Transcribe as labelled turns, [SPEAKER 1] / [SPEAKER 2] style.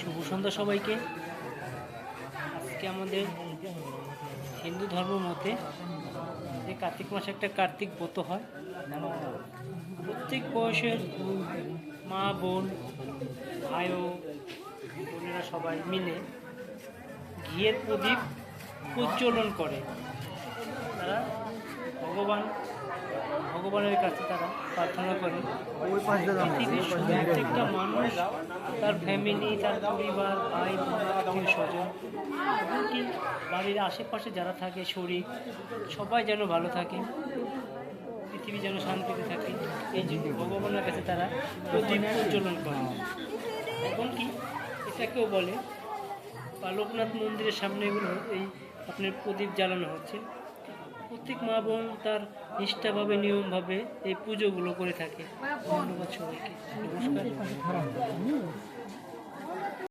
[SPEAKER 1] শুভ সন্ধ্যা সবাইকে। আজকে আমাদের হিন্দু ধর্ম মতে যে কার্তিক মাসে একটা কার্তিক ব্রত হয়। প্রত্যেক বয়সের মা বোন ভাই ও বোনেরা সবাই মিলে ঘিয়ের প্রদীপ প্রজ্বলন করে। তারা ভগবানের কাছে তারা প্রার্থনা করে পৃথিবীর প্রত্যেকটা মানুষ, তার ফ্যামিলি, তার পরিবার, ভাই বোন, আত্মীয় স্বজন, এমনকি বাড়ির আশেপাশে যারা থাকে শরীর, সবাই যেন ভালো থাকে, পৃথিবী যেন শান্তিতে থাকে, এই জন্য ভগবানের কাছে তারা প্রদীপ প্রজ্বলন করে। এমনকি এটাকেও বলে বা লোকনাথ মন্দিরের সামনে এগুলো এই আপনার প্রদীপ জ্বালানো হচ্ছে। প্রত্যেক মা বোন তার নিষ্ঠাভাবে নিয়মভাবে এই পুজোগুলো করে থাকে। ধন্যবাদ সবাইকে, নমস্কার।